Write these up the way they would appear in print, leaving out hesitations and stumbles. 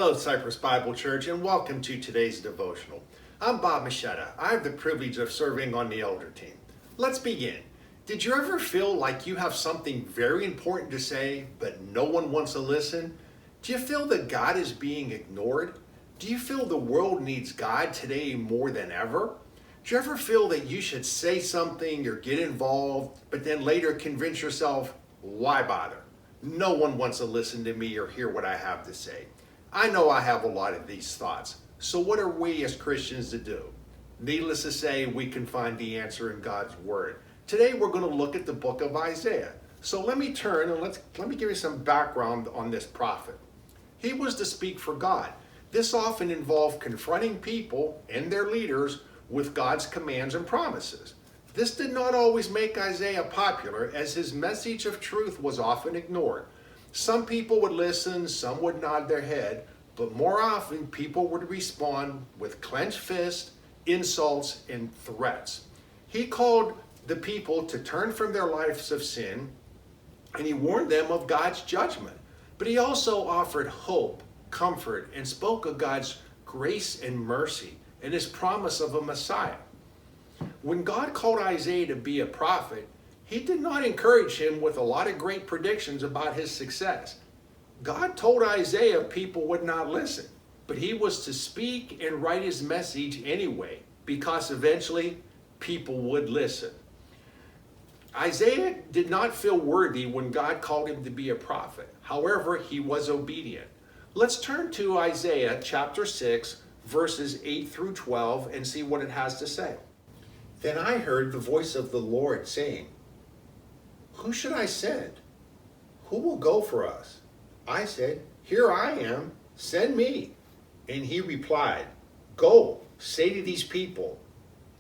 Hello, Cypress Bible Church, and welcome to today's devotional. I'm Bob Machetta. I have the privilege of serving on the elder team. Let's begin. Did you ever feel like you have something very important to say, but no one wants to listen? Do you feel that God is being ignored? Do you feel the world needs God today more than ever? Do you ever feel that you should say something or get involved, but then later convince yourself, why bother? No one wants to listen to me or hear what I have to say. I know I have a lot of these thoughts. So what are we as Christians to do? Needless to say, we can find the answer in God's Word. Today we're going to look at the book of Isaiah. So let me turn and let me give you some background on this prophet. He was to speak for God. This often involved confronting people and their leaders with God's commands and promises. This did not always make Isaiah popular, as his message of truth was often ignored. Some people would listen, some would nod their head, but more often people would respond with clenched fists, insults, and threats. He called the people to turn from their lives of sin, and he warned them of God's judgment. But he also offered hope, comfort, and spoke of God's grace and mercy and his promise of a Messiah. When God called Isaiah to be a prophet, he did not encourage him with a lot of great predictions about his success. God told Isaiah people would not listen, but he was to speak and write his message anyway, because eventually people would listen. Isaiah did not feel worthy when God called him to be a prophet. However, he was obedient. Let's turn to Isaiah chapter 6, verses 8 through 12, and see what it has to say. Then I heard the voice of the Lord saying, "Who should I send? Who will go for us?" I said, "Here I am, send me." And he replied, "Go, say to these people,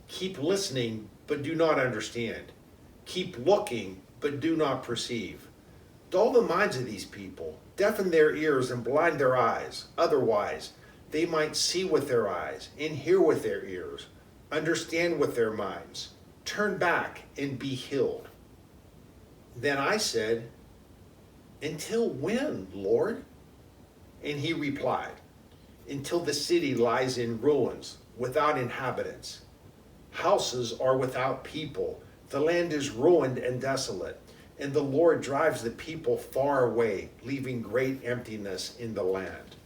keep listening, but do not understand. Keep looking, but do not perceive. Dull the minds of these people, deafen their ears and blind their eyes. Otherwise, they might see with their eyes and hear with their ears, understand with their minds, turn back and be healed." Then I said, "Until when, Lord?" And he replied, "Until the city lies in ruins, without inhabitants. Houses are without people. The land is ruined and desolate, and the Lord drives the people far away, leaving great emptiness in the land."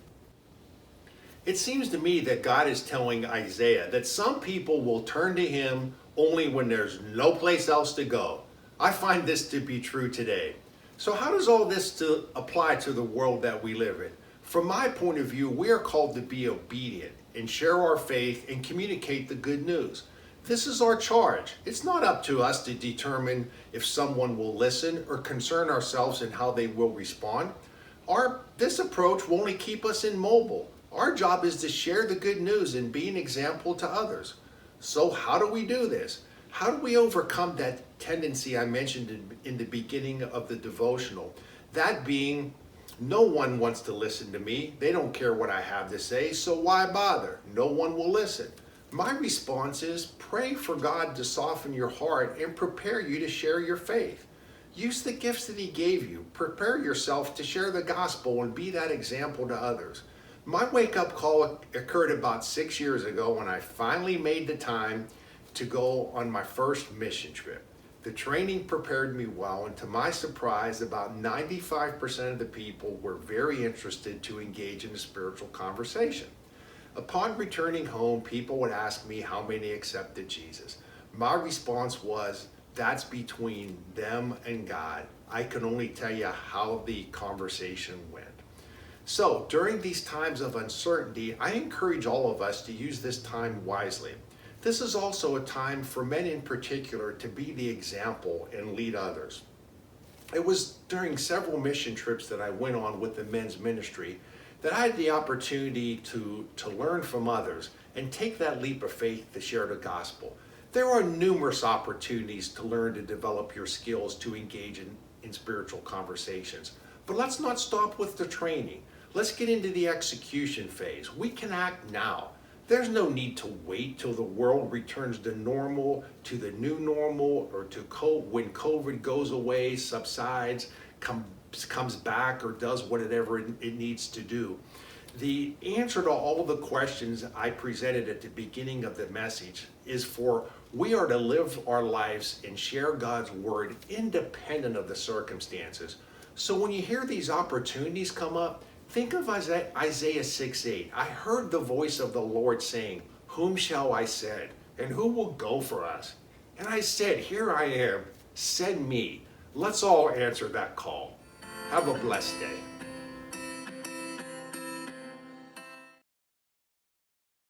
It seems to me that God is telling Isaiah that some people will turn to him only when there's no place else to go. I find this to be true today. So how does all this apply to the world that we live in? From my point of view, we are called to be obedient and share our faith and communicate the good news. This is our charge. It's not up to us to determine if someone will listen or concern ourselves in how they will respond. This approach will only keep us immobile. Our job is to share the good news and be an example to others. So how do we do this? How do we overcome that tendency I mentioned in the beginning of the devotional? That being, no one wants to listen to me. They don't care what I have to say, so why bother? No one will listen. My response is, pray for God to soften your heart and prepare you to share your faith. Use the gifts that he gave you. Prepare yourself to share the gospel and be that example to others. My wake-up call occurred about 6 years ago when I finally made the time to go on my first mission trip. The training prepared me well, and to my surprise, about 95% of the people were very interested to engage in a spiritual conversation. Upon returning home, people would ask me how many accepted Jesus. My response was, that's between them and God. I can only tell you how the conversation went. So during these times of uncertainty, I encourage all of us to use this time wisely. This is also a time for men in particular to be the example and lead others. It was during several mission trips that I went on with the men's ministry that I had the opportunity to learn from others and take that leap of faith to share the gospel. There are numerous opportunities to learn to develop your skills to engage in spiritual conversations. But let's not stop with the training. Let's get into the execution phase. We can act now. There's no need to wait till the world returns to normal, to the new normal, or to when COVID goes away, subsides, comes back, or does whatever it needs to do. The answer to all of the questions I presented at the beginning of the message is for we are to live our lives and share God's word independent of the circumstances. So when you hear these opportunities come up, think of Isaiah 6:8. I heard the voice of the Lord saying, "Whom shall I send? And who will go for us?" And I said, "Here I am, send me." Let's all answer that call. Have a blessed day.